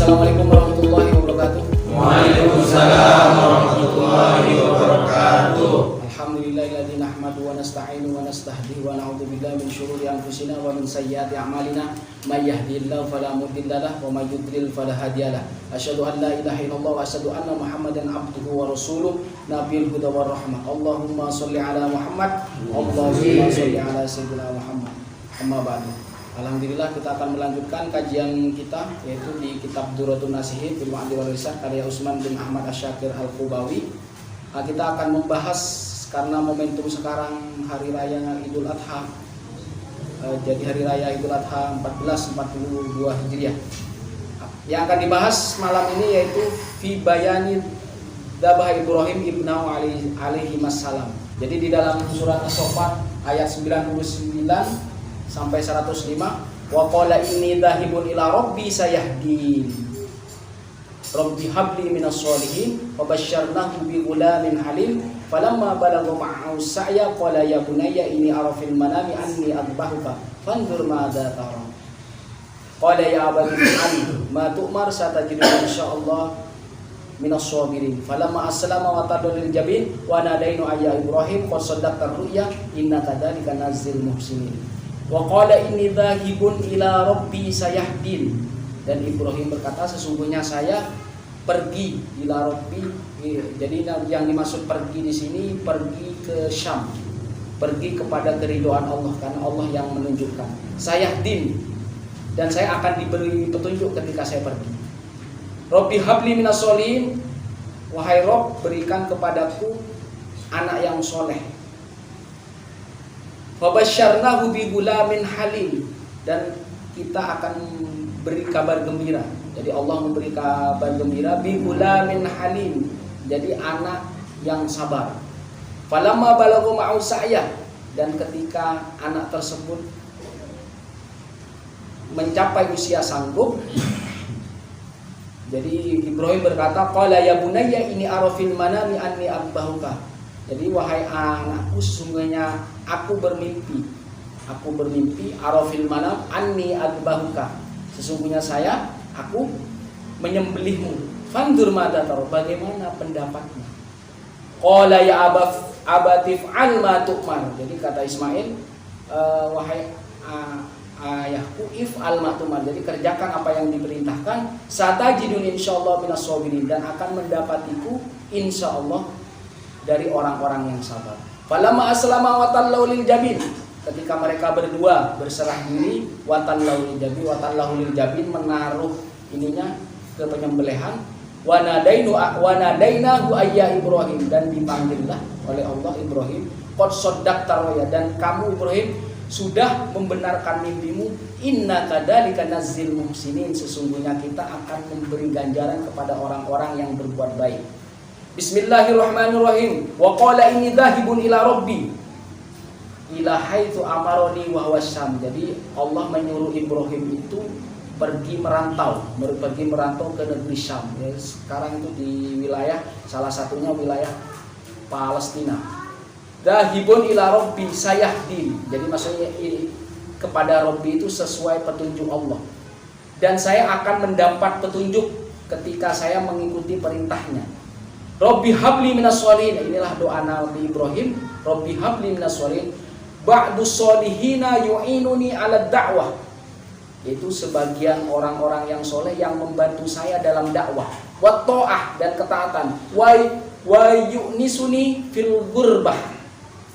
Assalamualaikum warahmatullahi wabarakatuh. Waalaikumsalam warahmatullahi wabarakatuh. Alhamdulillahilladzi nahmadu wa nasta'inu wa nastahdihi wa na'udzu billahi min syururi anfusina wa min sayyiati a'malina may yahdihillahu fala mudilla lahu wa may yudlil fala hadiyalah. Asyhadu an la ilaha illallah wa asyhadu anna Muhammadan abduhu wa rasuluh nabiyul huda war rahmah. Allahumma shalli ala Muhammad. Allahumma shalli ala sayyidina Muhammad. Amma ba'du. Alhamdulillah kita akan melanjutkan kajian kita yaitu di kitab Durratun Nasihin fil Ma'ani wal Irsyad karya Utsman bin Ahmad Asy-Syakir Al-Qubawi. Kita akan membahas karena momentum sekarang hari raya Idul Adha. Jadi hari raya Idul Adha 1442 Hijriah. Yang akan dibahas malam ini yaitu fi bayani dzabah Ibrahim ibnu alaihi wassalam. Jadi di dalam surat As-Saffat ayat 99 sampai 105, wa qala inni dzahibun ila rabbi sayahdin rabbi habli minas sholihin wa basyarnahu bi ghulamin halim falamma balagha ma'ahu sa'ya qala ya bunayya inni ara fil manami anni adbahuka fanzur madza tara qala ya abati an ma tu'mar satajiduni insyaallah minas sabirin falamma aslama wa tadallil jabin wa nadainu ayya ibrahim qad saddaqta ru'ya innaka dzalika nazzil muhsinin. Wa qala inni dzahibun ila rabbi sayahdin, dan Ibrahim berkata sesungguhnya saya pergi ila rabbi. Jadi yang dimaksud pergi di sini pergi ke Syam, pergi kepada keridhaan Allah karena Allah yang menunjukkan. Sayahdin, dan saya akan diberi petunjuk ketika saya pergi. Rabbi habli minas sholihin, wahai Rabb berikan kepadaku anak yang soleh. Fabasyarnahu bi ghulamin halim, dan kita akan beri kabar gembira. Jadi Allah memberi kabar gembira bi ghulamin halim, jadi anak yang sabar. Falamma balagha ma'u sa'ya, dan ketika anak tersebut mencapai usia sanggup, jadi Ibrahim berkata qala ya bunayya inni ara fil manami anni adbahuka. Jadi wahai anakku sesungguhnya aku bermimpi arafil manam anni adbahuka, sesungguhnya aku menyembelihmu. Fandur madza tar, bagaimana pendapatmu? Qala ya abatif al ma tu'mar. Jadi kata Ismail, wahai ayahku if'al ma tu'mar, jadi kerjakan apa yang diperintahkan. Satajidun insyaallah minas sabirin, dan akan mendapatiku insyaallah dari orang-orang yang sabar. Falamma aslama wa tallahu lil jabin, ketika mereka berdua berserah diri, wa tallahu lil jabin menaruh ininya ke penyembelihan, wa nadainahu ayya Ibrahim, dan dipanggillah oleh Allah Ibrahim, qad saddaqta ru'ya, dan kamu Ibrahim sudah membenarkan mimpimu, inna kadzalika nazzil muhsinin, sesungguhnya kita akan memberi ganjaran kepada orang-orang yang berbuat baik. Bismillahirrahmanirrahim. Wa qala inni dzahibun ila rabbi ila haitsu amaroni wa huwa Syam. Jadi Allah menyuruh Ibrahim itu pergi merantau ke negeri Syam. Ya, sekarang itu di wilayah, salah satunya wilayah Palestina. Dzahibun ila rabbi sayahdin. Jadi maksudnya kepada Rabbi itu sesuai petunjuk Allah. Dan saya akan mendapat petunjuk ketika saya mengikuti perintahnya. Rabbi habli minas sholihin, inilah doa Nabi Ibrahim. Rabbi habli minas sholihin ba'du sholihina yu'inuni 'ala da'wah, itu sebagian orang-orang yang soleh yang membantu saya dalam dakwah, wa ta'ah, dan ketaatan, wa yu'nisuni fil ghurbah,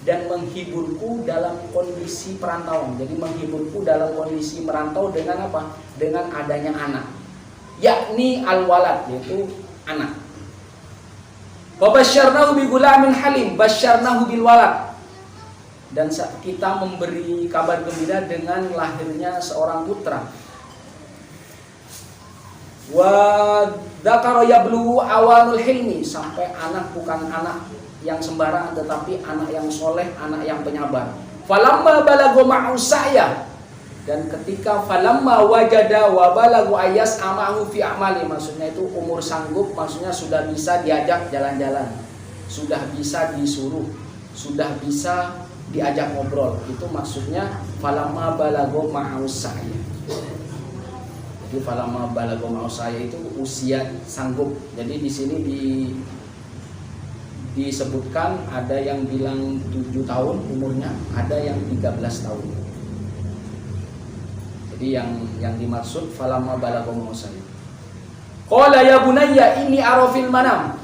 dan menghiburku dalam kondisi perantauan. Jadi menghiburku dalam kondisi merantau dengan apa? Dengan adanya anak, yakni al-walad, yaitu anak. Wa basyarnahu bi ghulamin halim, basyarnahu bil walad, dan kita memberi kabar gembira dengan lahirnya seorang putra. Wa dzakara yablu awanul hilmi, sampai anak bukan anak yang sembarangan tetapi anak yang soleh, anak yang penyabar. Falamma balagha ma'u sa'ya, dan ketika falamma wajada wa balagu ayas amahu fi amali, maksudnya itu umur sanggup, maksudnya sudah bisa diajak jalan-jalan, sudah bisa disuruh, sudah bisa diajak ngobrol, itu maksudnya falamma balagu ma'u sa'ya. Jadi falamma balagha ma'asaya itu usia sanggup. Jadi di sini disebutkan ada yang bilang 7 tahun umurnya, ada yang 13 tahun. Jadi yang dimaksud falamma balagha ma'asaya. Qala ya bunayya inni ara fil manam.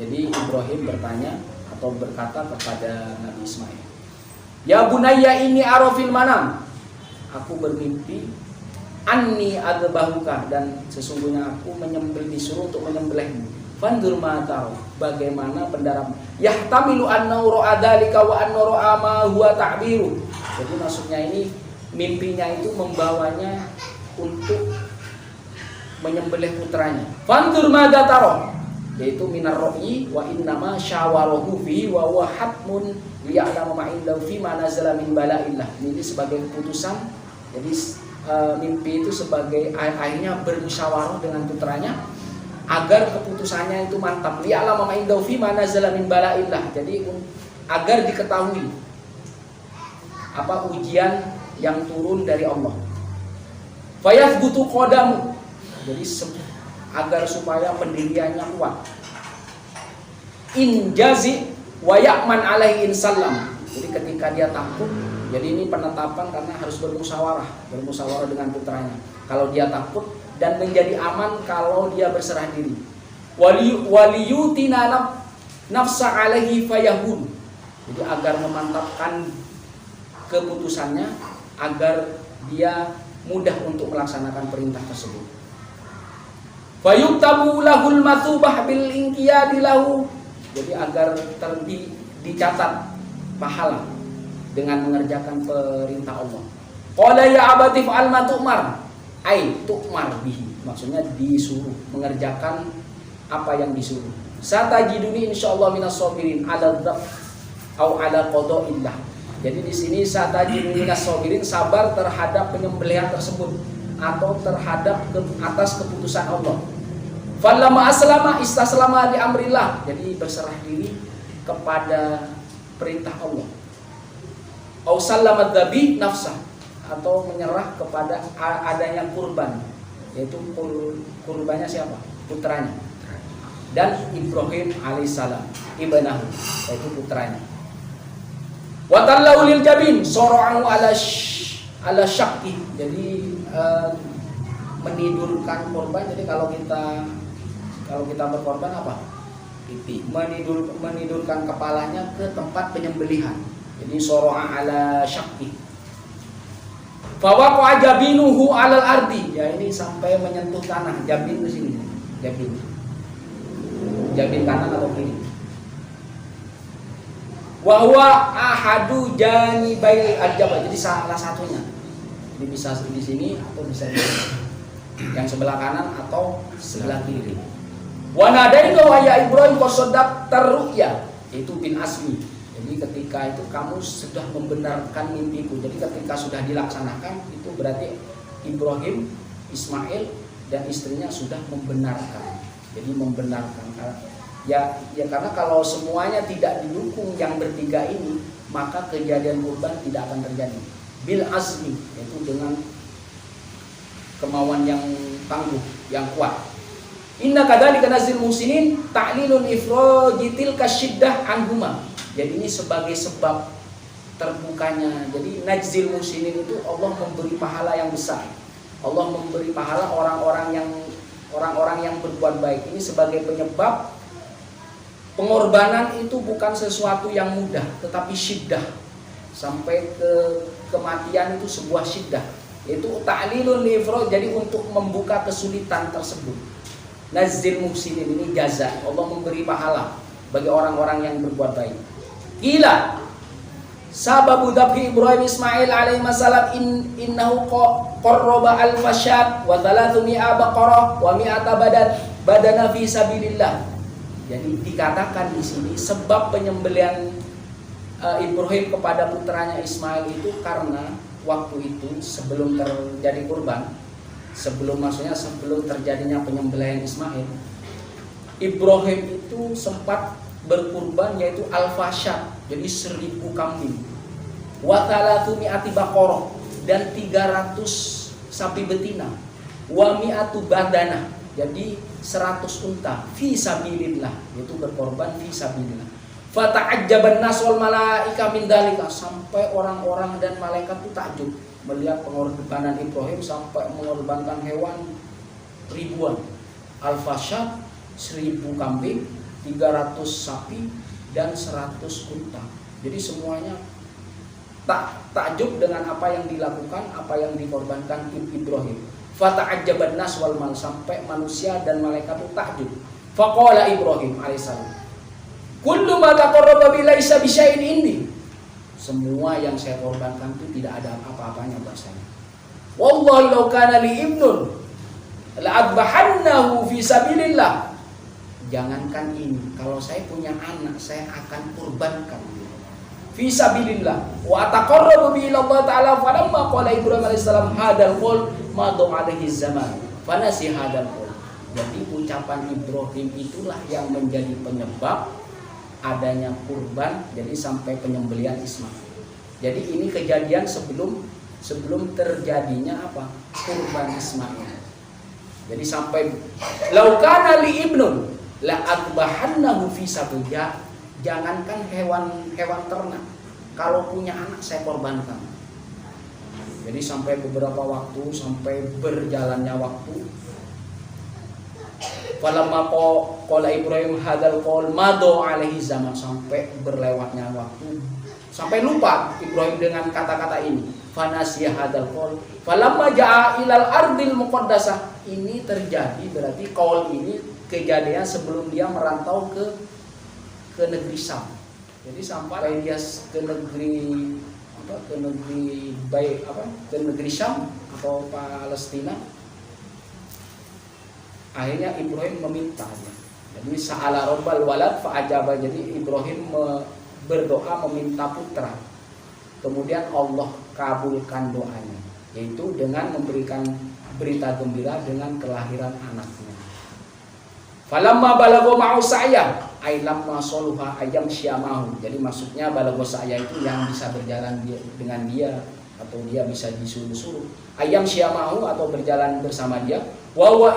Jadi Ibrahim bertanya atau berkata kepada Nabi Ismail, "Ya bunayya inni ara fil manam." Aku bermimpi anni adbahuka, dan sesungguhnya aku disuruh untuk menyembelihmu. Fandur ma taro, bagaimana pendapat? Yahtamilu annahu ra'a dzalika wa anna ra'a ma huwa ta'biru. Jadi maksudnya ini mimpinya itu membawanya untuk menyembelih putranya. Fandur ma taro, yaitu minar ro'i wa innama syawarahu fi wa huwa hatmun liya'lama ma indahu fi ma nazala min bala'illah. Ini sebagai keputusan. Jadi mimpi itu sebagai akhirnya bermusyawarah dengan putranya agar keputusannya itu mantap. Liya'lama ma indahu fi ma nazala min bala'illah. Jadi agar diketahui apa ujian yang turun dari Allah. Fayathbutu qadamu. Jadi agar supaya pendiriannya kuat. Injazi wa ya'man alaihi insallam. Jadi ketika dia takut, jadi ini penetapan karena harus bermusyawarah dengan putranya. Kalau dia takut dan menjadi aman kalau dia berserah diri. Waliyutina nafsa alaihi fayahun. Jadi agar memantapkan keputusannya agar dia mudah untuk melaksanakan perintah tersebut. Fayuktabu lahul matsubah bil inqiyadi lahu. Jadi agar dicatat pahala dengan mengerjakan perintah Allah. Qala ya abati fa'al ma tu'mar. Ai tu'mar bihi. Maksudnya disuruh mengerjakan apa yang disuruh. Satajiduni insyaallah minas sabirin ala dzab au ala qada'illah. Jadi di sini satajiduni minas sabirin, sabar terhadap penyembelihan tersebut atau terhadap atas keputusan Allah. Falamma aslama istaslama li amrillah. Jadi berserah diri kepada perintah Allah. Au sallamat dzabi nafsah, atau menyerah kepada adanya kurban, yaitu kurbannya siapa? Putranya. Dan Ibrahim alaihissalam ibnahu, yaitu putranya. Wa tallahu lil jabin sora'u ala syaqi. Jadi menidurkan korban. Jadi kalau kita berkorban apa? Menidurkan kepalanya ke tempat penyembelihan. Jadi soro'a ala syaqi. Fawaqa jabinuhu alal ardi. Ya, ini sampai menyentuh tanah. Jabin di sini. Jabin kanan atau kiri. Wa huwa ahadu janibai al-jabal. Jadi salah satunya. Jadi bisa di sini atau bisa di sini. Yang sebelah kanan atau sebelah kiri. Wa nadaina wa ya Ibrahim qasadak tarruya, itu bin asmi. Jadi ketika itu kamu sudah membenarkan mimpiku. Jadi ketika sudah dilaksanakan itu berarti Ibrahim, Ismail dan istrinya sudah membenarkan. Jadi membenarkan ya karena kalau semuanya tidak didukung yang bertiga ini, maka kejadian kurban tidak akan terjadi. Bil azmi, yaitu dengan kemauan yang tangguh, yang kuat. Inna kadzalika nazil musinin ta'lilun ifrajitil kasyiddah anhuma. Jadi ini sebagai sebab terbukanya. Jadi najzil musinin itu Allah memberi pahala yang besar. Allah memberi pahala orang-orang yang berbuat baik. Ini sebagai penyebab pengorbanan itu bukan sesuatu yang mudah, tetapi syiddah. Sampai ke kematian itu sebuah syiddah. Itu ta'lilun ifraj, jadi untuk membuka kesulitan tersebut. Nazil muhsinin ini jaza. Allah memberi pahala bagi orang-orang yang berbuat baik. Gila sababu dzabhi Ibrahim Ismail alaihi salam innahu qarraba al-fashat wa 300 baqarah wa 100 badana fi sabilillah. Jadi dikatakan di sini sebab penyembelihan Ibrahim kepada putranya Ismail itu karena waktu itu sebelum terjadi kurban, sebelum terjadinya penyembelihan Ismail, Ibrahim itu sempat berkurban yaitu al-fashat, jadi 1000 kambing, wa 300 baqarah, dan 300 sapi betina, wa mi'atu badana, jadi 100 unta, fi sabilillah, yaitu berkorban fi sabilillah. Fata'ajjaban nas wal malaika min dalika, sampai orang-orang dan malaikat itu takjub melihat pengorbanan Ibrahim sampai mengorbankan hewan ribuan. Al-fasyad 1000 kambing, 300 sapi dan 100 unta. Jadi semuanya takjub dengan apa yang dilakukan, apa yang dikorbankan Ibrahim. Fata'ajjaban nas wal mal, sampai manusia dan malaikat itu takjub. Faqala Ibrahim alaihissalam, kullu ma taqarraba bi laisa bi syai'in indi. Semua yang saya korbankan itu tidak ada apa-apanya buat saya. Wallahi law kana li ibnun la adbahannahu fi sabilillah. Jangankan ini, kalau saya punya anak, saya akan kurbankan fi sabilillah. Wa taqarrabu bi Allah taala falamma qala Ibrahim alaihissalam hadal qaul ma alaihi zaman fanasi hadal qaul. Jadi ucapan Ibrahim itulah yang menjadi penyebab adanya kurban, jadi sampai penyembelihan Ismail. Jadi ini kejadian sebelum terjadinya apa? Kurban Ismail. Jadi sampai laukana li ibnun la adbahannahu fi sabilillah. Jangankan hewan ternak, kalau punya anak saya korbankan. Jadi sampai beberapa waktu, sampai berjalannya waktu, falamma qala Ibrahim hadzal qaul madu alaihi zaman, sampai berlewatnya waktu, sampai lupa Ibrahim dengan kata-kata ini. Fanasiya hadzal qaul falamma jaa ilal ardil muqaddasah. Ini terjadi berarti qaul ini kejadian sebelum dia merantau ke negeri Syam. Jadi sampai dia ke negeri ke negeri Syam atau Palestina. Akhirnya Ibrahim meminta. Jadi sa'ala rabbal walad fa'ajaba. Jadi Ibrahim berdoa meminta putra. Kemudian Allah kabulkan doanya, yaitu dengan memberikan berita gembira dengan kelahiran anaknya. Falamma balagha ma'u sa'ya ay lamma saluha ayam syamahu. Jadi maksudnya balagha sa'ya itu yang bisa berjalan dengan dia, atau dia bisa disuruh-suruh. Ayam syamahu atau berjalan bersama dia. Wa huwa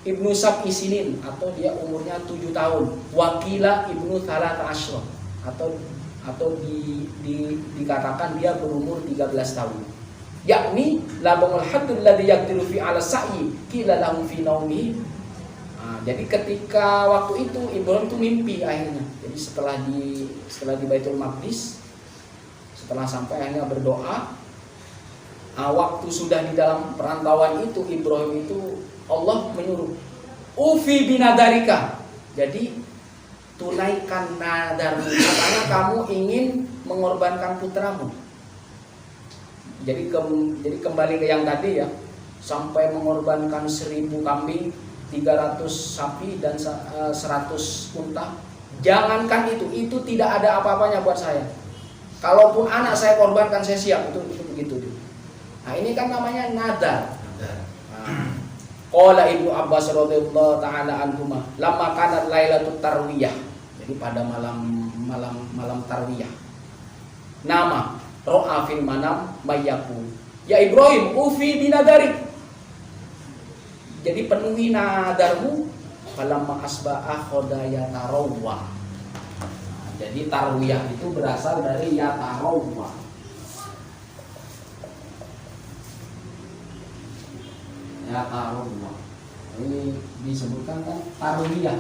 ibnu sab'i sinin, atau dia umurnya 7 tahun. Wakila ibnu thalatha asyra, atau dikatakan dia berumur 13 tahun. Yakni labangul haddul ladzi yaqdiru fi ala sa'i qila lahu fi naumihi. Jadi ketika waktu itu Ibrahim itu mimpi akhirnya. Jadi setelah di Baitul Maqdis, setelah sampai akhirnya berdoa, waktu sudah di dalam perantauan itu Ibrahim itu Allah menyuruh ufi binadarika. Jadi tunaikan nadarmu, karena kamu ingin mengorbankan putramu. Jadi kembali ke yang tadi ya, sampai mengorbankan 1000 kambing, 300 sapi dan 100 unta. Jangankan itu tidak ada apa-apanya buat saya. Kalaupun anak saya korbankan saya siap, itu begitu. Nah, ini kan namanya nadar. Qala Ibnu Abbas radhiyallahu taala anhuma lamma kanat lailatut tarwiyah. Jadi pada malam tarwiyah. Nama ro'a fil manam mayyaku. Ya Ibrahim, ufi binadarik. Jadi penuhi nadarmu. Falamma asba'a khodaya tarawwa. Jadi tarwiyah itu berasal dari ya tarawwa. Ya tarawwa. Ini disebutkan kan tarwiyah.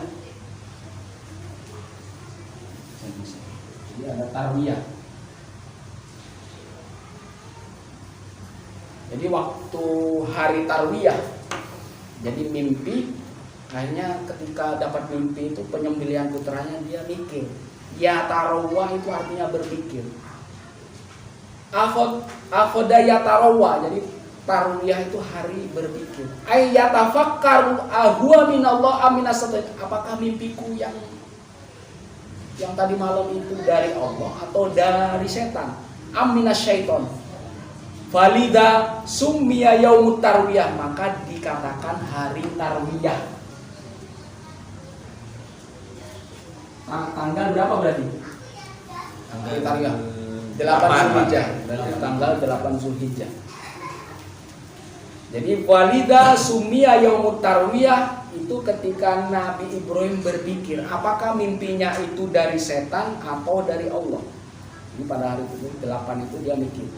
Jadi ada tarwiyah. Jadi waktu hari tarwiyah, jadi mimpi, akhirnya ketika dapat mimpi itu penyembelihan putranya, dia mikir. Ya tarawwa itu artinya berpikir. Akhoda ya tarawwa, jadi tarwiyah itu hari berpikir. Ayyatafakkaru ahwa minallah aminasat. Apakah mimpiku yang tadi malam itu dari Allah atau dari setan? Aminas syaiton. Falida summiya yaumut tarwiyah, maka dikatakan hari tarwiyah. Tanggal berapa berarti? Tanggal tarwiyah 8 Zulhijjah. Berarti tanggal 8 Zulhijjah. Jadi walida sumia yaumut tarwiyah itu ketika Nabi Ibrahim berpikir apakah mimpinya itu dari setan atau dari Allah. Ini pada hari ke-8 itu dia mikir.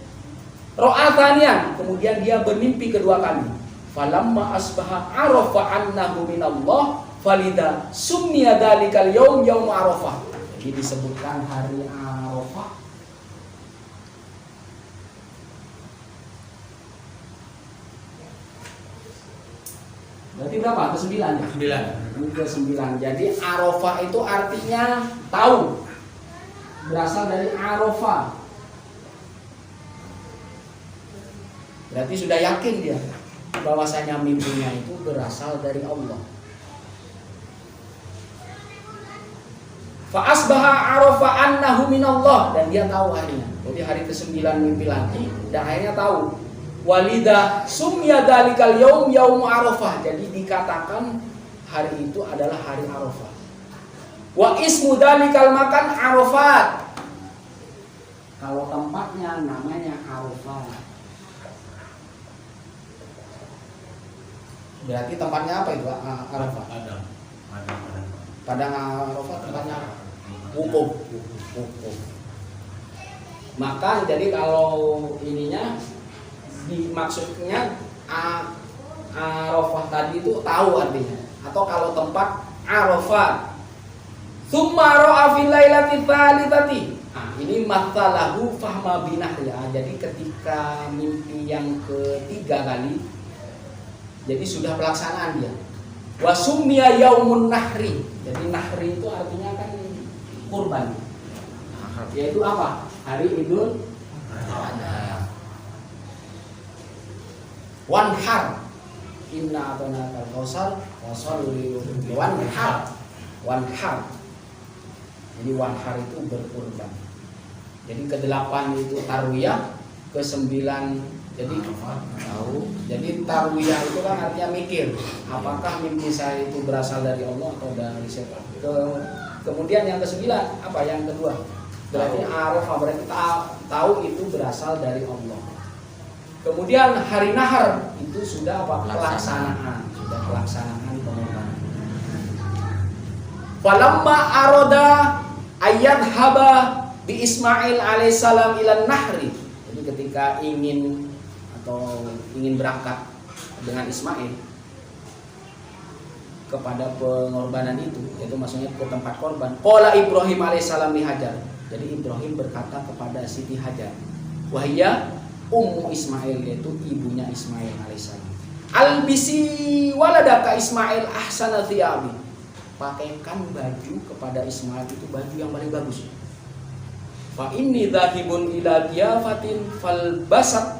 Ro'atanian, kemudian dia bermimpi kedua kali. Falamma asbaha arafa annahu minallah falida summiya dalikal yaum yaum arafah. Jadi disebutkan hari Arafah. Berarti berapa? Ke-9 ya? 9. Ke-9. Jadi Arafah itu artinya tahu. Berasal dari Arafah. Berarti sudah yakin dia bahwasanya mimpinya itu berasal dari Allah. Fa asbaha arafa annahu minallah, dan dia tahu harinya. Jadi hari ke-9 mimpi lagi dan akhirnya tahu. Walida sumya dalikal yaum yaum arafah. Jadi dikatakan hari itu adalah hari Arafah. Wa ismu dalikal makan Arafat. Kalau tempatnya namanya Arafat. Berarti tempatnya apa itu Arafah? Padang Arafah tempatnya apa? Wukuf. Maka jadi kalau ininya maksudnya Arafah tadi itu tahu artinya. Atau kalau tempat Arafah. Tsumma ra'a fil lailati tsalitsati. Ini matsalahu fahma binah ya. Jadi ketika mimpi yang ketiga kali, jadi sudah pelaksanaan dia. Wa summiya yaumun nahri. Jadi nahri itu artinya kan kurban. Yaitu apa? Hari Idul Adha. Wanhar. Inna atanakal kausar wa sholli wanhar. Wanhar. Jadi wanhar itu berkurban. Jadi ke-8 itu tarwiyah, ke-9 jadi tahu. Jadi tarwiyah itu kan artinya mikir, apakah mimpi saya itu berasal dari Allah atau dari setan. Kemudian yang ke-9 apa? Yang kedua. Berarti Arafah, berarti tahu itu berasal dari Allah. Kemudian hari nahar itu sudah apa? Pelaksanaan, sudah pelaksanaan pengorbanan. Falamma aroda ayat haba bi Ismail alaihissalam ilan nahri. Jadi ketika ingin berangkat dengan Ismail kepada pengorbanan itu, yaitu maksudnya ke tempat korban. Qala Ibrahim alaihissalam li Hajar. Jadi Ibrahim berkata kepada Siti Hajar, wahia ummu Ismail, yaitu ibunya Ismail alaihissalam. Albisi waladaka Ismail ahsana thiyabi. Pakaikan baju kepada Ismail itu baju yang paling bagus. Fa inni dzahibun ila diyafatin falbasat.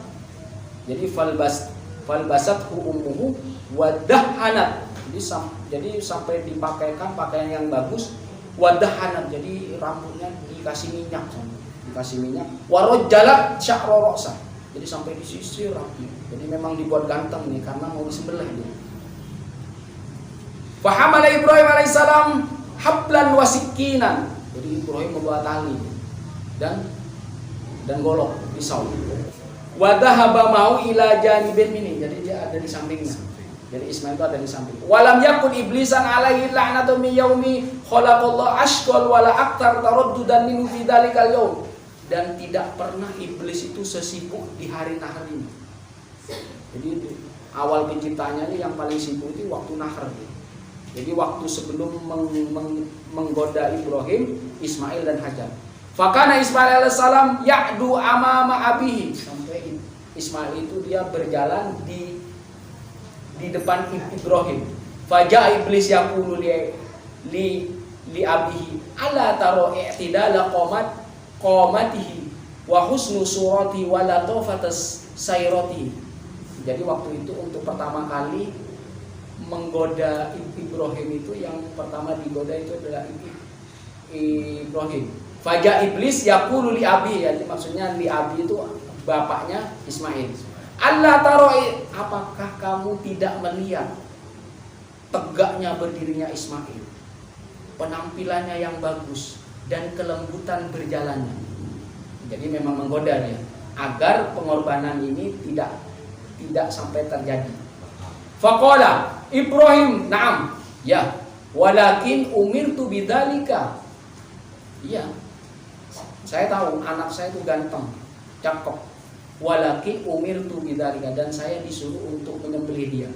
Jadi falbasathu ummuhu wadahanat. Jadi sampai dipakaikan pakaian yang bagus, wadahanat. Jadi rambutnya dikasih minyak, warajjalat sya'ra ra'sa. Jadi sampai disisir rapi. Jadi memang dibuat ganteng nih karena mau disembelih dia. Fahamala Ibrahim alaihissalam hablan wasikinan. Jadi Ibrahim membawa tali dan golok pisau. Wadahaba mau ila janibin ini. Jadi dia ada di sampingnya. Jadi Ismail itu ada di samping. Walam yakun iblisan alaihi la'natu min yaumi khalaqallahu ashqal wala aktar taraddudan min fi dzalikal yaum. Dan tidak pernah iblis itu sesibuk di hari nahar ini. Jadi awal penciptanya ini yang paling sibuk itu waktu nahar. Jadi waktu sebelum menggoda Ibrahim, Ismail dan Hajar. Fakana Ismail alaihissalam ya'du amama abihi. Sampai Ismail itu dia berjalan di depan Ibrahim. Faja iblis yaqulu li abihi ala taro i'tidala qamatihi wa husnu surati wa latafatas sayrati. Jadi waktu itu untuk pertama kali menggoda Ibrahim itu, yang pertama digoda itu adalah Ibrahim. Faja iblis yaqulu li abi, ya, maksudnya li abi itu bapaknya Ismail. Allah taroi, apakah kamu tidak melihat tegaknya berdirinya Ismail, penampilannya yang bagus dan kelembutan berjalannya. Jadi memang menggoda dia agar pengorbanan ini tidak sampai terjadi. Faqala Ibrahim, na'am, ya, walakin umirtu bidzalika. Iya, saya tahu anak saya itu ganteng, cakep. Walakin umirtu bidzalika, dan saya disuruh untuk menyembelih dia.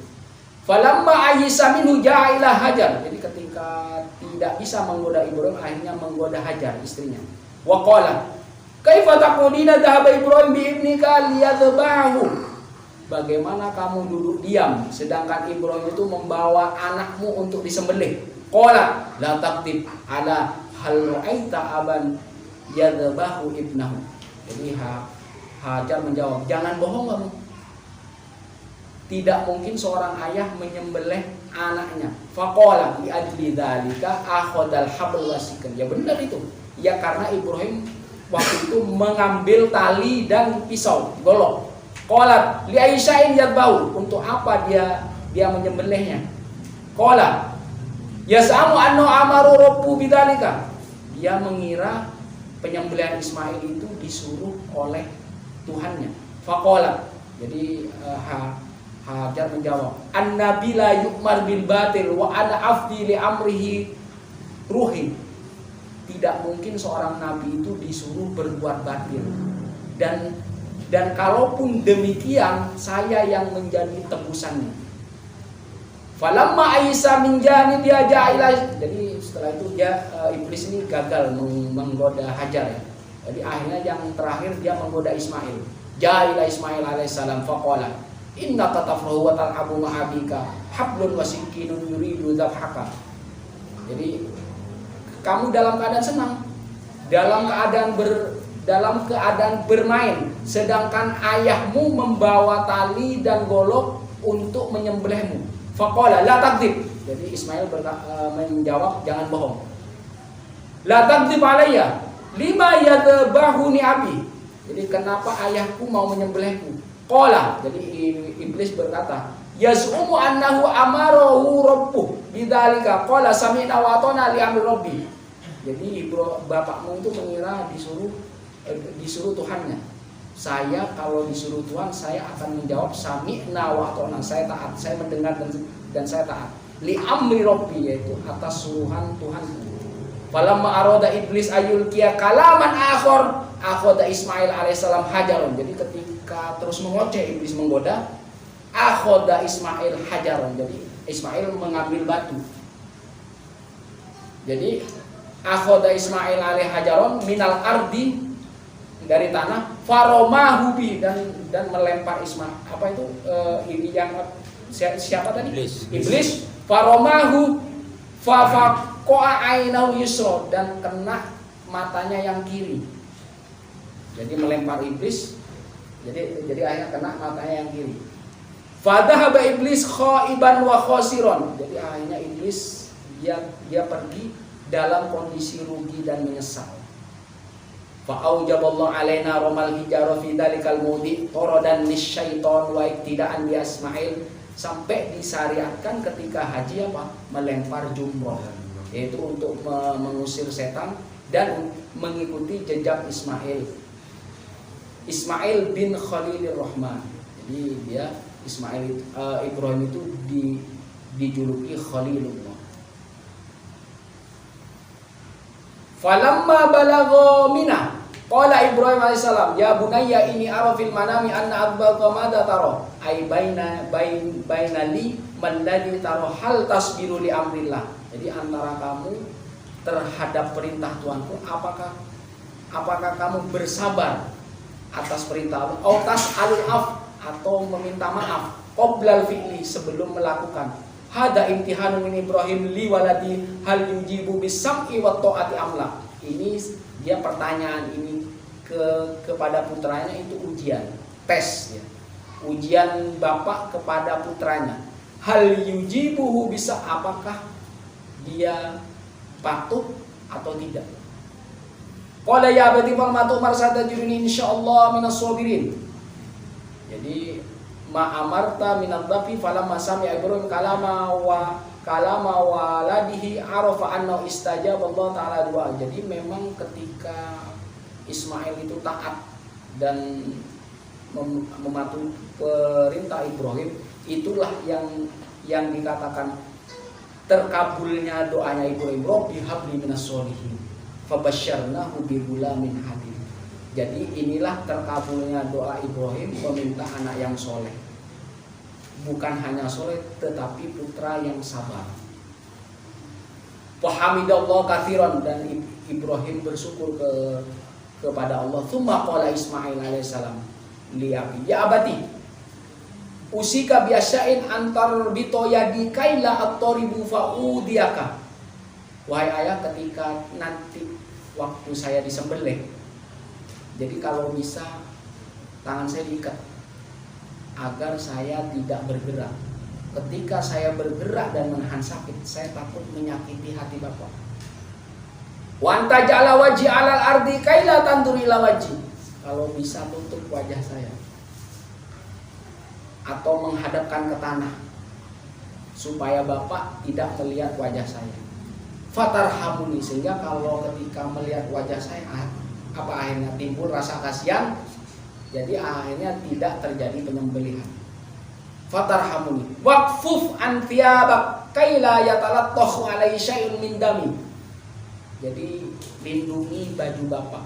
Falamma ayyisa minhu ja'a ila Hajar. Jadi ketika tidak bisa menggoda Ibrahim, akhirnya menggoda Hajar, istrinya. Wa qala, kaifa taqulina dhahaba Ibrahim bi ibnika liyadhbahu? Bagaimana kamu duduk diam sedangkan Ibrahim itu membawa anakmu untuk disembelih? Qala la taqtib ala hal ra'aita aban yadhbahu ibnahu. Jadi Hajar menjawab, jangan bohong kamu. Tidak mungkin seorang ayah menyembelih anaknya. Faqala li ajli dzalika akhadal habl wasikan. Ya benar itu. Ya karena Ibrahim waktu itu mengambil tali dan pisau, golok. Qala li Aisya'in yadbau. Untuk apa dia menyembelihnya? Qala yas'amu anna amaru rabbu bidzalika. Dia mengira penyembelihan Ismail itu disuruh oleh Tuhannya. Faqala. Jadi Hajar menjawab, an-nabi la yu'mar bil batil wa ana afdi li amrihi ruhi. Tidak mungkin seorang nabi itu disuruh berbuat batil. Dan kalaupun demikian, saya yang menjadi tebusannya. Falamma Aisyah min janib ya ja'ila. Jadi setelah itu iblis ini gagal menggoda Hajar ya. Jadi akhirnya yang terakhir dia menggoda Ismail. Ja'ila Ismail alaihissalam faqala inna tatafrahu wa tal'abu ma'abika hablun wasikinun yuridu dzabhaka. Jadi kamu dalam keadaan senang, dalam keadaan bermain, sedangkan ayahmu membawa tali dan golok untuk menyembelihmu. Faqala la takdzib. Jadi Ismail menjawab, jangan bohong. La takdzib alayya lima yadbahuni abi. Jadi kenapa ayahku mau menyembelihku? Qala, jadi iblis berkata, yaz'umu annahu amarahu rabbuh bidzalika qala sami'na wa ata'na li amri rabbi. Jadi bapakmu itu mengira disuruh Tuhannya. Saya kalau disuruh Tuhan, saya akan menjawab sami'na wa ata'na, saya taat, saya mendengar dan saya taat. Li amri rabbi, yaitu atas suruhan Tuhan. Falamma arada iblis ayulqiya kalaman akhar akhadha Ismail alaihissalam hajarun. Jadi ketika terus mengoceh iblis menggoda, akhadha Ismail hajarun. Jadi Ismail mengambil batu. Jadi akhadha Ismail alaihi hajarun minal ardi, dari tanah, faromahu bi, dan melempar Ismail. Apa itu ini yang siapa tadi? Iblis. Faromahu fafaqa'a ainahu yusra, dan kena matanya yang kiri. Jadi melempar iblis, jadi akhirnya kena matanya yang kiri. Fadhahaba iblis khaiban wa khasiron. Jadi akhirnya iblis dia pergi dalam kondisi rugi dan menyesal. Fa aujaballahu alaina ramal hijara fi dalikal mudi taradan lisyaiton wa iktidaan bi Ismail, sampai disyariatkan ketika haji apa? Melempar jumroh, yaitu untuk mengusir setan dan mengikuti jejak Ismail bin Khalilur Rahman. Jadi dia Ibrahim itu dijuluki Khalilullah. Falamma balagha mina qala Ibrahim alaihissalam ya bunayya ini ara fil manami anna abaka madza tara ay baina li man ladzi tara hal tasbiru li amrillah. Jadi antara kamu terhadap perintah Tuhanku, apakah kamu bersabar atas perintah Allah, autas alul af, atau meminta maaf, qoblal fi'li, sebelum melakukan. Hada imtihanu min Ibrahim li waladi hal yujibu bisam'i wa ta'ati amla. Ini dia pertanyaan ini kepada putranya, itu ujian, tes ya. Ujian bapak kepada putranya. Hal yujibuhu bisa, apakah dia patuh atau tidak. Qala ya abati fal matu marsatajuni insyaallah minas sabirin. Jadi ma amarta minadh dhafi falamma sami'a Ibrahim kalama waladihi arafa anna istajaba Allah taala doa. Jadi memang ketika Ismail itu taat dan mematuhi perintah Ibrahim, itulah yang dikatakan terkabulnya doanya Ibrahim, Rabbi habli minas sholihin fabasyarnahu bi ghulamin halim. Jadi inilah terkabulnya doa Ibrahim, meminta anak yang soleh. Bukan hanya soleh, tetapi putra yang sabar. Wahamidallah katsiran, dan Ibrahim bersyukur kepada Allah. Tsumma qala Ismail alaihissalam li abi, ya abati usika biasain antar bito yadi kaila at-taribu fa'udiyaka. Wahai ayah, ketika nanti waktu saya disembelih, jadi kalau bisa tangan saya diikat agar saya tidak bergerak. Ketika saya bergerak dan menahan sakit, saya takut menyakiti hati Bapak. Wa anta ja'ala wajhi 'alal ardi kaila tanduri ila wajhi. Kalau bisa tutup wajah saya atau menghadapkan ke tanah supaya Bapak tidak melihat wajah saya. Fatarhamuni, sehingga kalau ketika melihat wajah saya akhirnya timbul rasa kasihan, jadi akhirnya tidak terjadi penyembelihan. Fatarhamuni waqfuf an thiyabak kaila yatalattakhu alaihi syai'un min dami. Jadi lindungi baju Bapak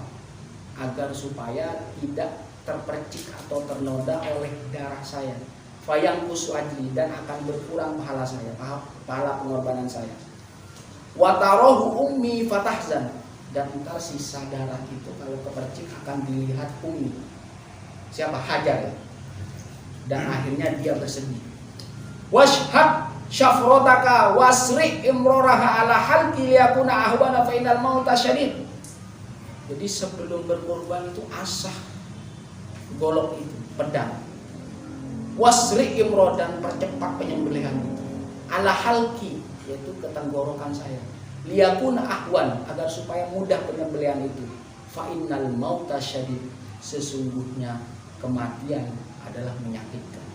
agar supaya tidak terpercik atau ternoda oleh darah saya. Fayang kusu ajli, dan akan berkurang pahala saya, pahala pengorbanan saya. Watarohu ummi fatahzan, dan ntar sisa darah itu kalau kepercik akan dilihat ummi. Siapa? Hajar. Dan akhirnya dia bersedih. Washhad syafrotaka wasri imroraha ala halki liyakuna ahwana fa innal mauta syadid. Jadi sebelum berkorban itu asah golok itu, pedang. Wasri imro, dan percepat penyembelihan itu. Ala halki, yaitu ke tenggorokan saya. Liyakuna ahwan, agar supaya mudah penyembelihan itu. Fa innal mauta syadid, sesungguhnya kematian adalah menyakitkan.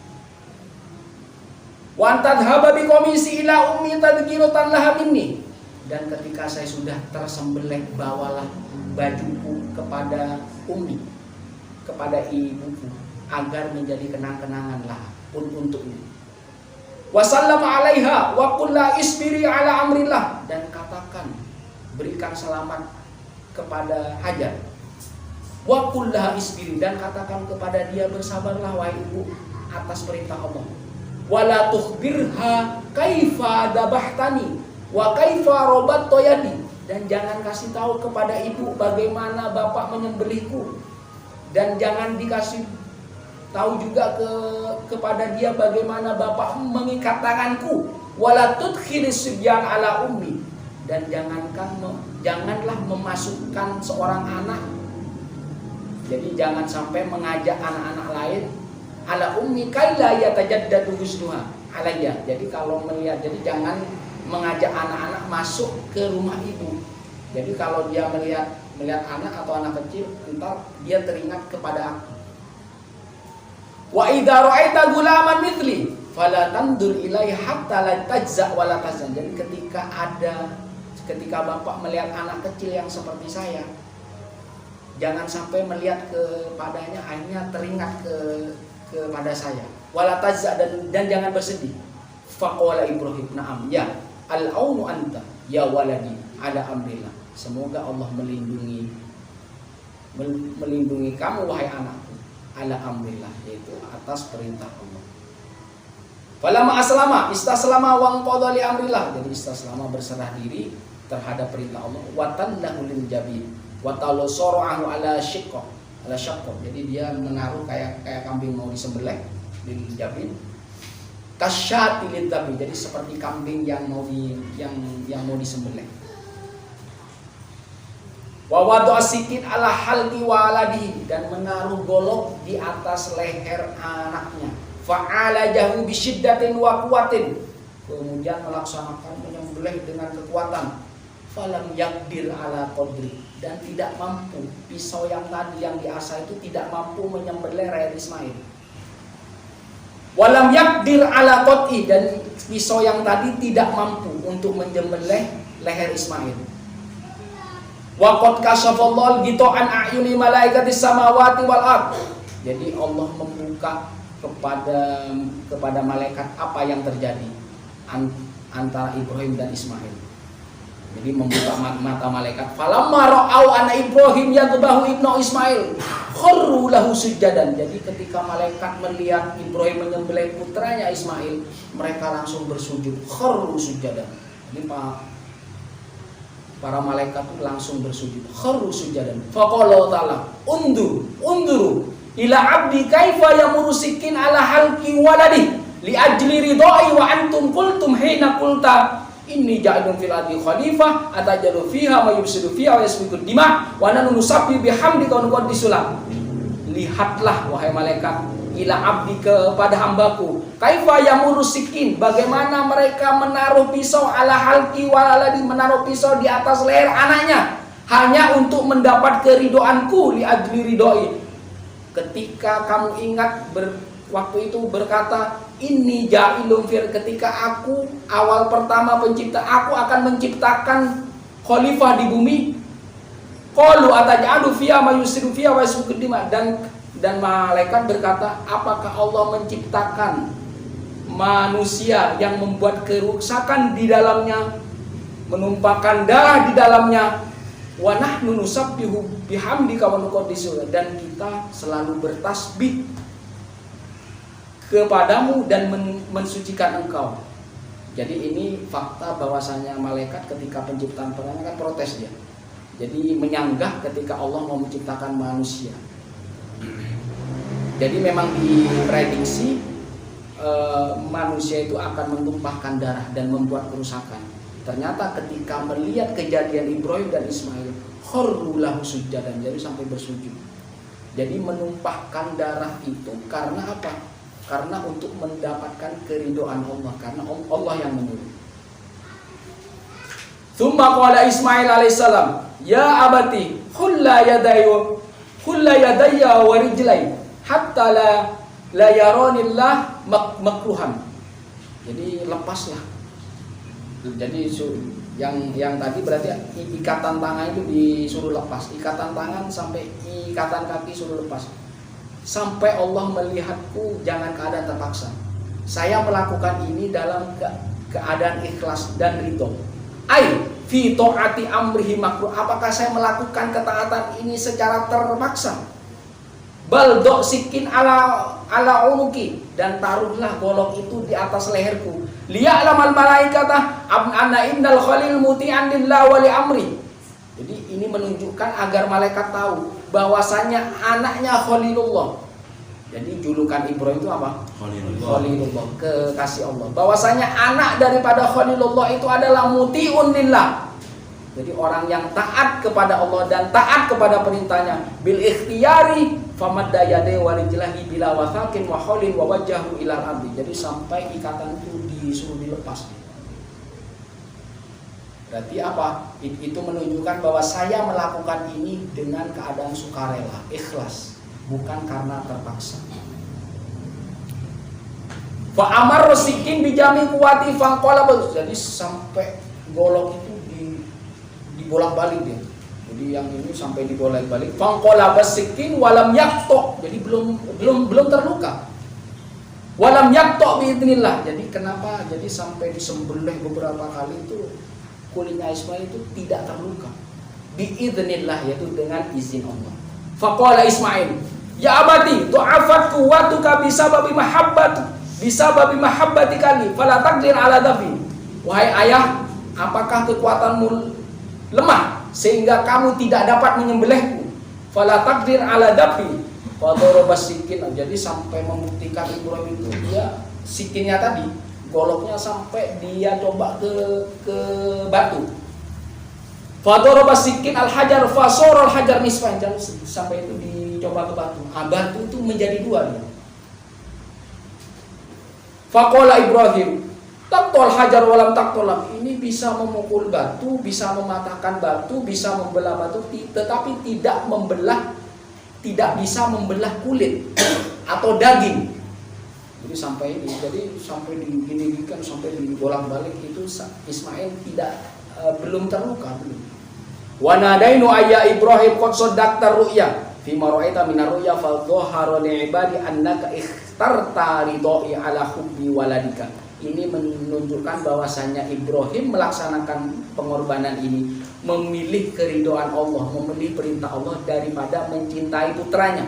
Wa tadhhaba bi komisi ila ummi tadhkiratan laha minni, dan ketika saya sudah tersembelih, bawalah bajuku kepada ummi, kepada ibuku, agar menjadi kenang-kenangan lah untuknya. Wa sallama 'alaiha wa qul la isbiri 'ala amrillah, dan katakan, berikan selamat kepada Hajar. Wa qul laha isbiri, dan katakan kepada dia, bersabarlah wahai ibu atas perintah Allah. Wala tukhbirha kaifa dabahtani wa kaifa rabattu yadi, dan jangan kasih tahu kepada ibu bagaimana Bapak menyembelihku, dan jangan dikasih tahu juga kepada dia bagaimana Bapak mengikat tanganku. Wala tudkhilis sibyan ala ummi, dan janganlah memasukkan seorang anak, jadi jangan sampai mengajak anak-anak lain ala ummi kaila yatajaddadu husnuha alayya. Jadi kalau melihat, jadi jangan mengajak anak-anak masuk ke rumah ibu. Jadi kalau dia melihat anak atau anak kecil, entar dia teringat kepada aku. Wa idza ra'aita gulaman mithli fala tandur ilaihi hatta la tajza wa la tahzan. Jadi ketika Bapak melihat anak kecil yang seperti saya, jangan sampai melihat kepadanya akhirnya teringat kepada saya. Wala tajza, dan jangan bersedih. Faqala Ibrahim, na'am ya al-aunu anta ya waladi ala amrillah. Semoga Allah melindungi kamu wahai anakku, ala amrillah, yaitu atas perintah Allah. Falamma aslama istaslama wa qada li amrillah. Jadi istaslama, berserah diri terhadap perintah Allah. Wa tallahu lil jabin wa talasarahu ala shiqqah, ala syaqqah. Jadi dia menaruh kayak kambing mau disembelih di jabin. Kasyati lidzabi, jadi seperti kambing yang mau disembelih. Wa wadu asikin ala halqi waladi, dan menaruh golok di atas leher anaknya. Fa'ala jahu bisyiddatin wa quwwatin, kemudian melaksanakan menyembelih dengan kekuatan. Falam yakdir ala qadri, dan tidak mampu, pisau yang tadi yang diasah itu tidak mampu menyembelih leher Ismail. Walam yakdir ala qat'i, dan pisau yang tadi tidak mampu untuk menyembelih leher Ismail. Wa qad kasafallahu ghita'an a'yuni malaikatis samawati wal ard, Jadi Allah membuka kepada malaikat apa yang terjadi antara Ibrahim dan Ismail. Jadi membuka mata malaikat. Falamma ra'au anna Ibrahim yadhbahu ibnu Ismail kharru lahu sujadan. Jadi ketika malaikat melihat Ibrahim menyembelih putranya Ismail, mereka langsung bersujud, kharru sujadan. Jadi para malaikat itu langsung bersujud, kharru sujadan. Faqala ta'ala, unduru ila abdi kaifa yamurusikin ala halqi waladi li ajli ridai wa antum qultum hina qulta inni ja'ilun fil ardi khalifah atajalu fiha ma yufsidu fiha wa yasfiku dima wa nahnu nusabbihu bihamdika wa nuqaddisu lak. Lihatlah wahai malaikat, ila abdi, kepada hambaku, kaifa yamurusikin, bagaimana mereka menaruh pisau ala halqi waladi, menaruh pisau di atas leher anaknya hanya untuk mendapat keridoanku, li ajli ridai. Ketika kamu ingat waktu itu berkata, ini ja'ilun fil, ketika aku awal pertama pencipta, aku akan menciptakan khalifah di bumi. Qalu ataj'alu fiha ma yusiru fiha wa yasfiku dima, dan malaikat berkata, apakah Allah menciptakan manusia yang membuat kerusakan di dalamnya, menumpahkan darah di dalamnya, wa nahnu nusabbihu bihamdika wa nuqaddisu, dan kita selalu bertasbih kepadamu dan mensucikan engkau. Jadi ini fakta bahwasanya malaikat ketika penciptaan pertama kan protes dia. Jadi menyanggah ketika Allah mau menciptakan manusia. Jadi memang diprediksi manusia itu akan menumpahkan darah dan membuat kerusakan. Ternyata ketika melihat kejadian Ibrahim dan Ismail, kharru lahu sujadan, jadi sampai bersujud. Jadi menumpahkan darah itu karena apa? Karena untuk mendapatkan keridhaan Allah, karena Allah yang menyuruh. Tsumma qala Ismail alaihissalam, ya abati khulla yadayya wa rijlai hatta la yaranillah makruhan. Jadi lepaslah. Jadi yang tadi berarti ikatan tangan itu disuruh lepas, ikatan tangan sampai ikatan kaki suruh lepas. Sampai Allah melihatku, jangan keadaan terpaksa. Saya melakukan ini dalam keadaan ikhlas dan ridho. Ai fi ta'ati amrihi makruh. Apakah saya melakukan ketaatan ini secara terpaksa? Bal sikin ala unuki, dan taruhlah golok itu di atas leherku. Liya'lamal malaikata anna innal khalil muti'an lillahi wa li amri. Jadi ini menunjukkan agar malaikat tahu bahwasanya anaknya Khalilullah. Jadi julukan Ibrahim itu apa? Khalilullah, kekasih Allah. Bahwasanya anak daripada Khalilullah itu adalah muti'un lillah. Jadi orang yang taat kepada Allah dan taat kepada perintahnya. Bil ikhtiyari famadda yadayhi wa rijlahi bila wathaqin wa haulin wa wajhahu ilal ardi. Jadi sampai ikatan itu disuruh dilepas. Berarti apa? Itu menunjukkan bahwa saya melakukan ini dengan keadaan sukarela, ikhlas, bukan karena terpaksa. Fa amar sikin bijami kuwati faqala, jadi sampai golok itu dibolak-balik dia. Jadi yang ini sampai dibolak-balik. Faqala basikin walam yaqto, jadi belum terluka. Walam yaqto biidznillah. Jadi kenapa? Jadi sampai disembelih beberapa kali itu kulitnya Ismail itu tidak terluka. Biidznillah, yaitu dengan izin Allah. Faqala Ismail, ya abati tu'afat quwwatuka bisababi mahabbatika li fala taqdir ala dafi. Wahai ayah, apakah kekuatanmu lemah sehingga kamu tidak dapat menyembelihku? Fala taqdir ala dafi. Fadaraba sikin. Jadi sampai membuktikan Ibrahim itu dia sikinnya tadi, goloknya sampai dia coba ke batu. Fadaraba sikin al-hajar fasara al-hajar nisfain, sampai itu dicoba ke batu. Batu itu menjadi dua dia. Faqala Ibrahim, taqtul hajar walam taqtulam. Ini bisa memukul batu, bisa mematahkan batu, bisa membelah batu, tetapi tidak bisa membelah kulit atau daging. Jadi sampai diginikan, sampai dibolak-balik itu Ismail belum terluka belum. Wa nadainu ayya Ibrahim qad saddaqta ru'ya fi ma ra'aita min ar-ru'ya fa dhahara li ibadi annaka ikhtarta ridai ala hubbi waladika. Ini menunjukkan bahwasanya Ibrahim melaksanakan pengorbanan ini memilih keridhaan Allah, memilih perintah Allah daripada mencintai putranya.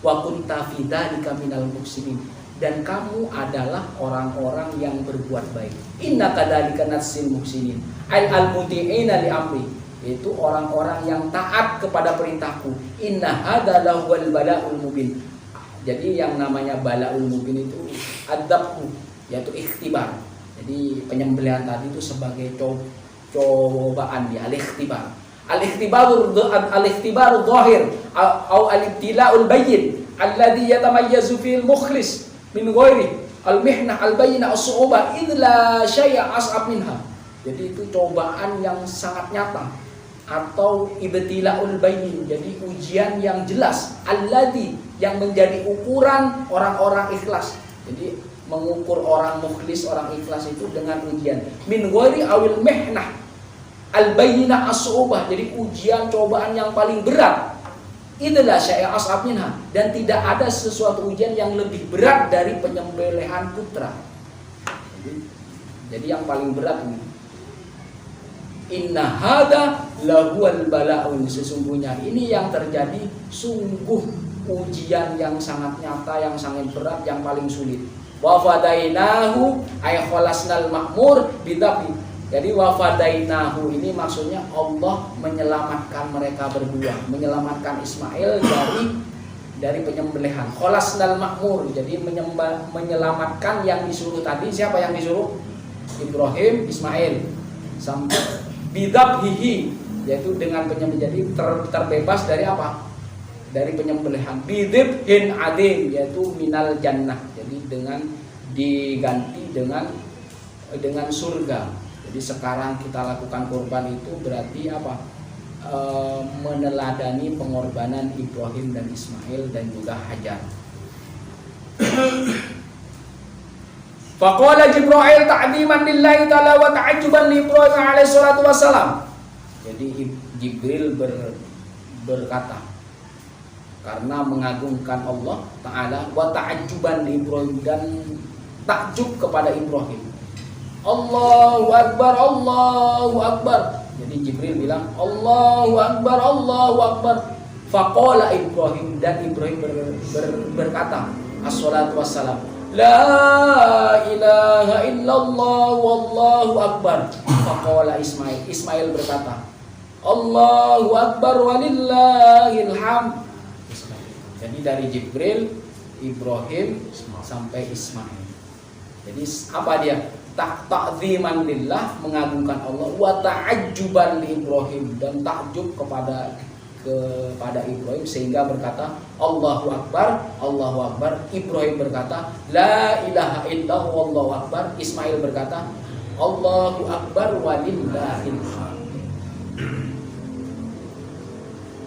Wa kunta fi dzalika minal muhsinin, dan kamu adalah orang-orang yang berbuat baik. Inna kadzalika natsil muhsinin ay al-muti'ina li amri, yaitu orang-orang yang taat kepada perintahku. Inna hadza wal bala'ul mubin. Jadi yang namanya bala'ul mubin itu adzabhu, yaitu ikhtibar. Jadi penyembelihan tadi itu sebagai cobaan dia, al-ikhtibar. Al-ikhtibaru dhahir atau al-ibtila'ul bayyin alladhi yatamayyazu fil mukhlis min ghairi al-mihnah al-bayyinah as-su'ubah idla syai'a as'ab minha. Jadi itu cobaan yang sangat nyata atau ibtila'ul bayyin, jadi ujian yang jelas, alladhi yang menjadi ukuran orang-orang ikhlas. Jadi mengukur orang mukhlis, orang ikhlas itu dengan ujian min ghairi awil mihnah al-bayyinah as-su'ubah, jadi ujian cobaan yang paling berat. Itulah syai'a as'ab minha, dan tidak ada sesuatu ujian yang lebih berat dari penyembelihan putra. Jadi yang paling berat ini. Inna hadza lahuwal bala'un, sesungguhnya ini yang terjadi sungguh ujian yang sangat nyata, yang sangat berat, yang paling sulit. Wa fadainahu ay khalasnal ma'mur bidabi. Jadi wa fadainahu ini maksudnya Allah menyelamatkan mereka berdua, menyelamatkan Ismail dari penyembelihan. Khalasnal ma'mur, jadi menyelamatkan yang disuruh tadi. Siapa yang disuruh? Ibrahim, Ismail. Sampai bidabhihi, yaitu dengan penyembelihan, jadi terbebas dari apa? Dari penyembelihan. Bidibhin adim, yaitu minal jannah, jadi dengan diganti dengan surga. Jadi sekarang kita lakukan kurban itu berarti apa? Meneladani pengorbanan Ibrahim dan Ismail dan juga Hajar. Faqala Jibril ta'dhiman lillahi ta'ala wa ta'ajjuban li Ibrahim alaihi salatu wassalam. Jadi Jibril berkata karena mengagungkan Allah Ta'ala, wa ta'ajjuban li Ibrahim, dan takjub kepada Ibrahim. Allahu Akbar, Allahu Akbar. Jadi Jibril bilang Allahu Akbar, Allahu Akbar. Faqala Ibrahim, dan Ibrahim berkata as-salatu wassalam, La ilaha illallah wallahu akbar. Faqala Ismail, Ismail berkata Allahu Akbar walillahil hamd. Jadi dari Jibril, Ibrahim sampai Ismail. Jadi apa dia? Ta'dhiman lillah, mengagungkan Allah, wa ta'ajjuban li Ibrahim, dan takjub kepada Ibrahim sehingga berkata Allahu Akbar, Allahu Akbar. Ibrahim berkata La ilaha illallah wallahu akbar. Ismail berkata Allahu Akbar walillahil hamd.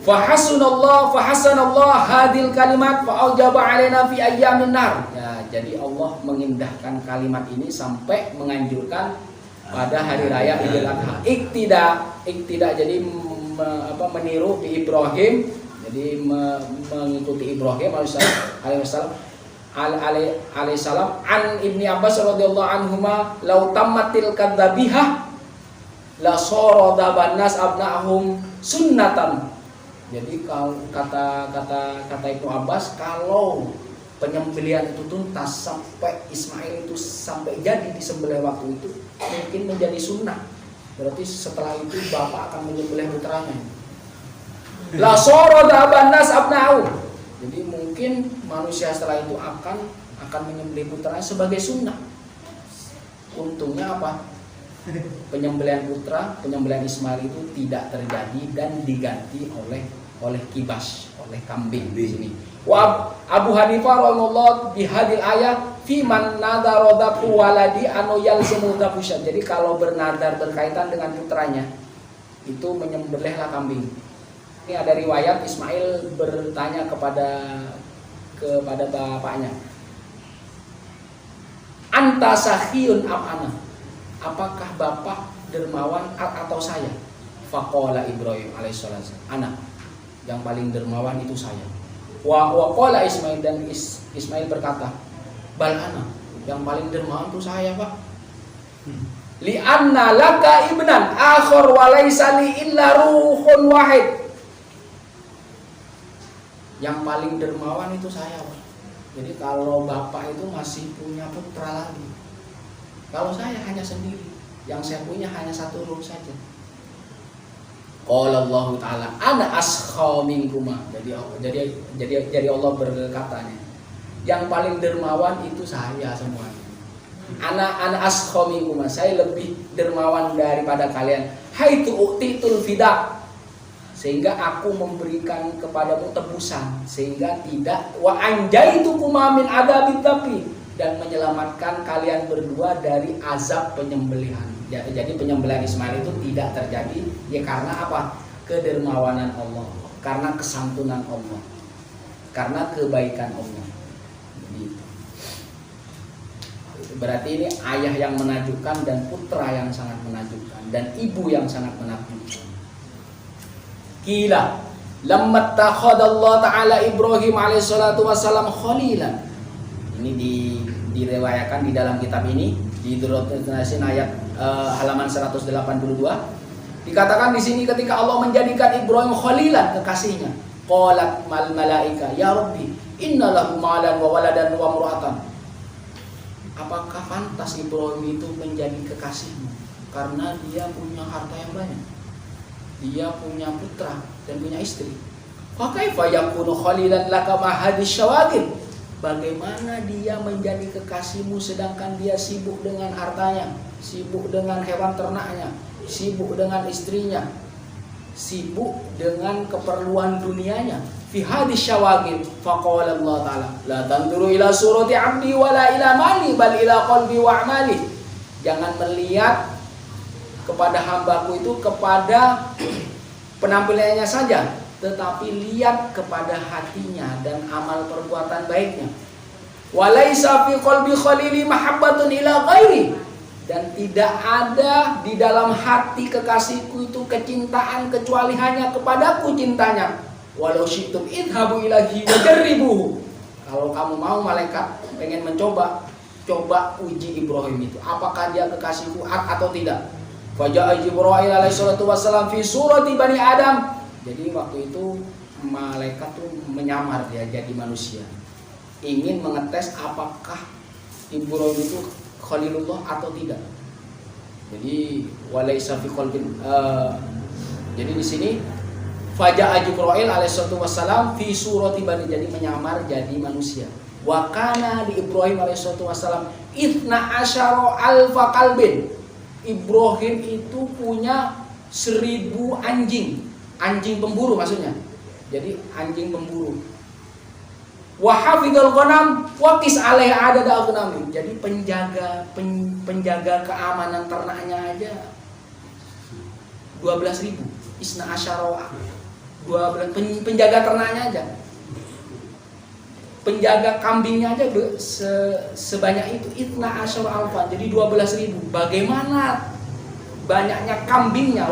Fahasanallah hadil kalimat fa'aujaba alaina fi ayyamin nar. Ya, jadi Allah mengindahkan kalimat ini sampai menganjurkan pada hari raya Idul Adha. Iktidak jadi meniru di Ibrahim, jadi mengikuti Ibrahim alaihissalam. An Ibni Abbas radhiyallahu anhuma law tammatil kadzabihah la sarada bannas abnahum sunnatan. Jadi kalau kata Ibnu Abbas, kalau penyembelihan itu tuntas sampai Ismail itu sampai jadi disembelih waktu itu, mungkin menjadi sunnah. Berarti setelah itu bapak akan menyembelih putranya. La sarada bannas abna'u. Jadi mungkin manusia setelah itu akan menyembelih putranya sebagai sunnah. Untungnya apa? Penyembelihan putra, penyembelihan Ismail itu tidak terjadi dan diganti oleh kibas, oleh kambing di sini. Wa Abu Hanifah rahimahullah bihadil ayat fi man nadara dzatu waladi anu yalzimu dzabusyan. Jadi kalau bernadar berkaitan dengan putranya itu menyembelihlah kambing. Ini ada riwayat Ismail bertanya kepada bapaknya, Anta sakhiyun am ana? Apakah bapak dermawan atau saya? Faqala Ibrahim alaihissalam, ana. yang paling dermawan itu saya. Wa qala Ismail, dan Ismail berkata, bal ana, yang paling dermawan itu saya, Pak. Li'anna laka ibnan akhar wa laisa li illa ruhun wahid. Yang paling dermawan itu saya, Pak. Jadi kalau bapak itu masih punya putra lagi. Kalau saya hanya sendiri, yang saya punya hanya satu ruh saja. Qala Allah Ta'ala, ana askha minkuma. Jadi Allah berkatanya, yang paling dermawan itu saya semuanya. Ana askha minkuma, saya lebih dermawan daripada kalian. Haitu u'titul fida, sehingga aku memberikan kepadamu tebusan, sehingga tidak wa anjaitukuma min adzabid dzabi, dan menyelamatkan kalian berdua dari azab penyembelihan. Jadi penyembelihan Ismail itu tidak terjadi ya karena apa? Kedermawanan Allah, karena kesantunan Allah, karena kebaikan Allah. Gitu. Berarti ini ayah yang menakjubkan dan putra yang sangat menakjubkan dan ibu yang sangat menakjubkan. Kila lamma takhadallahu ta'ala Ibrahim alaihissalatu wassalam khalilan. Ini diriwayatkan di dalam kitab ini di Durratul Nasin ayat halaman 182. Dikatakan di sini ketika Allah menjadikan Ibrahim khalilan, kekasihnya. Qalat mal malaika ya rabbi inna lahu malan wa waladan wa mur'atan. Apakah pantas Ibrahim itu menjadi kekasihmu? Karena dia punya harta yang banyak. Dia punya putra dan punya istri. Fa kaifa yakunu khalilan laka ma hadhihi syawagil? Bagaimana dia menjadi kekasihmu sedangkan dia sibuk dengan hartanya, sibuk dengan hewan ternaknya, sibuk dengan istrinya, sibuk dengan keperluan dunianya. Fi hadhihi syawagil faqala Allah Ta'ala la tanduru ila surati 'abdi wala ila mali bal ila qalbi wa amali. Jangan melihat kepada hambaku itu kepada penampilannya saja, tetapi lihat kepada hatinya dan amal perbuatan baiknya. Walaisa fi qalbi khalili mahabbatun ila ghairi, dan tidak ada di dalam hati kekasihku itu kecintaan kecuali hanya kepadaku cintanya. Walau syi'tum idhabu ilahi wa jarribuhu. Kalau kamu mau malaikat pengen mencoba, coba uji Ibrahim itu, apakah dia kekasihku atau tidak. Faja'a Jibril alaihi salatu wassalam fi surati bani Adam. Jadi waktu itu malaikat tuh menyamar dia jadi manusia, ingin mengetes apakah Ibrahim itu khalilullah atau tidak. Jadi walaisa fi qalbin. Jadi di sini faja'a Jibril alaihi salatu wassalam fi surati bani, jadi menyamar jadi manusia. Wa kana di Ibrahim alaihi salatu wassalam 12 alfa kalbin. Ibrahim itu punya 1000 anjing pemburu maksudnya. Jadi anjing pemburu. Wa hafidhal ghanam wa qis alaiha adada aghnami. Jadi penjaga keamanan ternaknya aja 12.000. Isna asyara 12 penjaga ternaknya aja. Penjaga kambingnya aja sebanyak itu, itna asyara alfa, jadi 12.000. Bagaimana banyaknya kambingnya?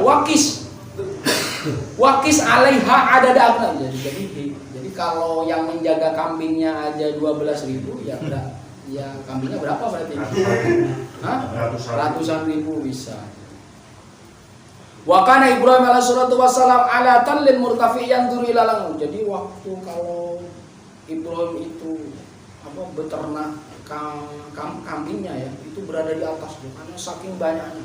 Wakis alaiha adada aghnam. Jadi kalau yang menjaga kambingnya aja 12.000, ya udah, ya kambingnya berapa berarti? Ratusan ribu bisa. Wa kana Ibrahim alaihi salatu wassalam ala tallin murtafi yanzuru ila lahu. Jadi waktu kalau Ibrahim itu beternak kambingnya ya, itu berada di atas karena saking banyaknya.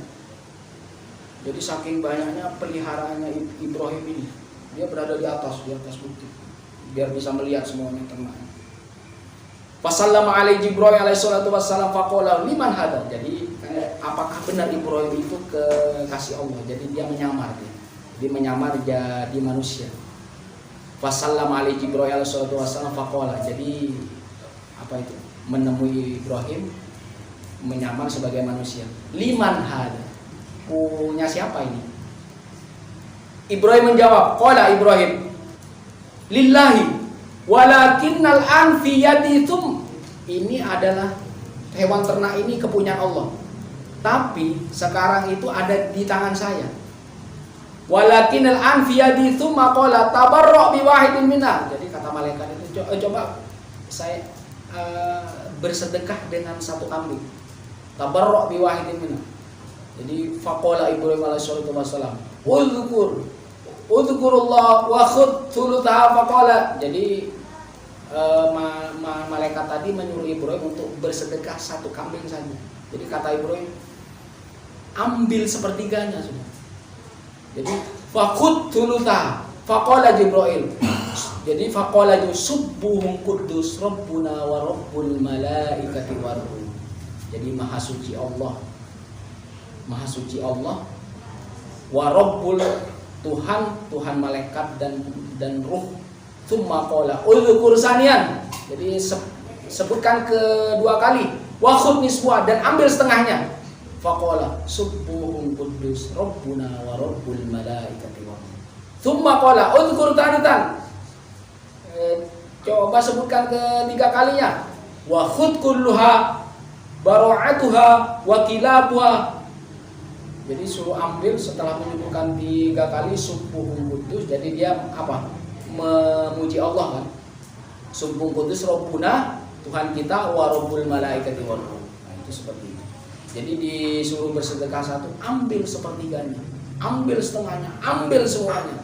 Jadi saking banyaknya peliharaannya Ibrahim ini, dia berada di atas bukit biar bisa melihat semuanya ternaknya. Fasallama alaihi Jibril alaihi salatu wassalam faqala liman hada. Jadi apakah benar Ibrahim itu kekasih Allah? Jadi dia menyamar jadi manusia. Wasallama alaihi Jibril alaihi salatu wassalam faqala. Jadi apa itu? Menemui Ibrahim menyamar sebagai manusia. Liman hada? Punya siapa ini? Ibrahim menjawab, qala Ibrahim lillahi walakinnal an fi yadikum. Ini adalah hewan ternak ini kepunyaan Allah, tapi sekarang itu ada di tangan saya. Walakin al-an fi yadi tsumma qala tabarra bi wahidin minna. Jadi kata malaikat itu, coba saya bersedekah dengan satu kambing. Tabarra bi wahidin minna. Jadi faqala Ibrahim alaihi wasallam, Udhkurullah wa khudh thulutha faqala. Jadi malaikat tadi menyuruh Ibrahim untuk bersedekah satu kambing saja. Jadi kata Ibrahim, ambil sepertiganya sudah. Jadi faqud thulutha faqala Jibril. Jadi faqala subbuhum quddus rabbuna wa rabbul malaikati war ruh. Jadi maha suci Allah wa rabbul Tuhan malaikat dan ruh. Tsumma qala udhkur saniyan. Jadi sebutkan kedua kali. Wa khudh niswa, dan ambil setengahnya. Faqala subbuhum quddus rabbuna wa rabbul malaikati wa ruh. Tsumma qala udhkur tanitan. Coba sebutkan ketiga kalinya. Wa khudh kulluha bara'atuha wa kilabuha. Jadi suruh ambil setelah menyebutkan 3 kali subbuhum quddus. Jadi dia apa? Memuji Allah kan. Subbuhum quddus Rabbuna, Tuhan kita, wa rabbul malaikati war ruh. Nah, itu seperti itu. Jadi disuruh bersedekah satu, ambil sepertiganya, ambil setengahnya, ambil semuanya.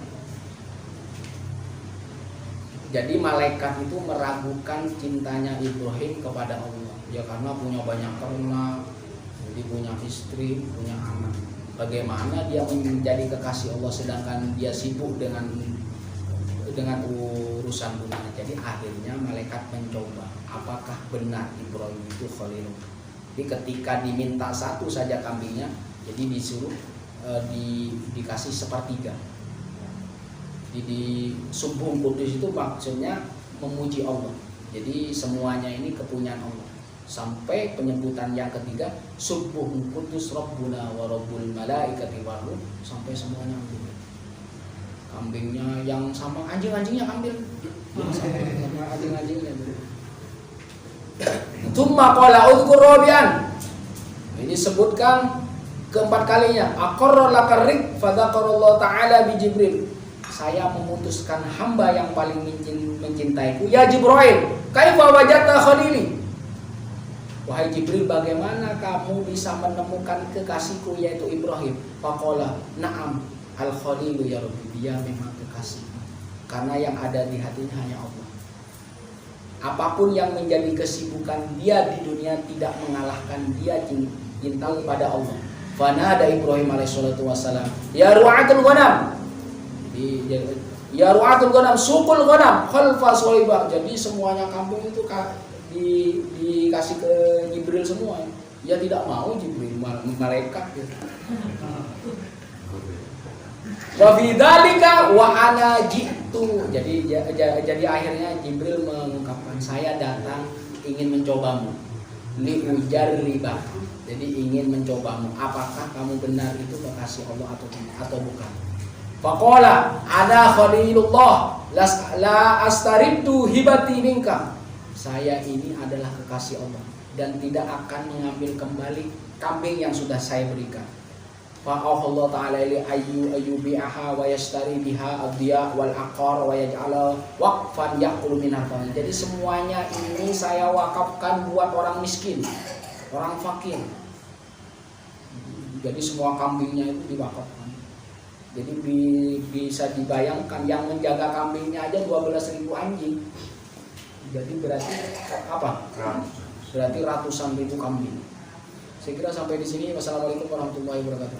Jadi malaikat itu meragukan cintanya Ibrahim kepada Allah. Ya karena punya banyak ternak, jadi punya istri, punya anak. Bagaimana dia menjadi kekasih Allah sedangkan dia sibuk dengan urusan dunia. Jadi akhirnya malaikat mencoba apakah benar Ibrahim itu Khalilullah. Jadi ketika diminta satu saja kambingnya, jadi disuruh dikasih sepertiga. Jadi subbuhum quddus itu maksudnya memuji Allah. Jadi semuanya ini kepunyaan Allah. Sampai penyebutan yang ketiga subbuhum quddus rabbuna wa rabbul malaikati war ruh, sampai semuanya ambil. Kambingnya yang sama anjing-anjingnya ambil. Sama anjing-anjingnya. Tsumma qala udhkur rabian. Ini sebutkan keempat kalinya. Aqarra lakarik fadzakarallahu ta'ala bi Jibril. Saya memutuskan hamba yang paling mencintaiku, ya Jibril. Kaifa wajadta khalili? Wahai Jibril, bagaimana kamu bisa menemukan kekasihku yaitu Ibrahim? Faqala na'am al-khalilu ya Rabbi, dia memang kekasih. Karena yang ada di hatinya hanya Allah. Apapun yang menjadi kesibukan dia di dunia tidak mengalahkan dia cinta kepada Allah. Fanada Ibrahim alaihissalatu wassalam, ya ru'atul ghanam. Ya ru'atul ghanam, suqul ghanam khalfa swaibah. Jadi semuanya kampung itu dikasih ke Jibril semua. Ya tidak mau Jibril, malaikat gitu. Wa fi dzalika wa ana jitu. Jadi akhirnya Jibril mengungkapkan, saya datang ingin mencobamu. Li ujarriba. Jadi ingin mencobamu, apakah kamu benar itu kekasih Allah atau bukan. Faqala ana khalilullah la astariddu hibati minka. Saya ini adalah kekasih Allah dan tidak akan mengambil kembali kambing yang sudah saya berikan. Fa'ahallahu ta'ala li ayyubi'aha wa yashtari biha ad-diya wal aqar wa yaj'ala waqfan yaqulu min harfani. Jadi semuanya ini saya wakafkan buat orang miskin, orang fakir. Jadi semua kambingnya itu diwakafkan. Jadi bisa dibayangkan yang menjaga kambingnya aja 12.000 anjing. Jadi berarti apa? Berarti ratusan ribu kambing. Saya kira sampai di sini. Wassalamualaikum warahmatullahi wabarakatuh.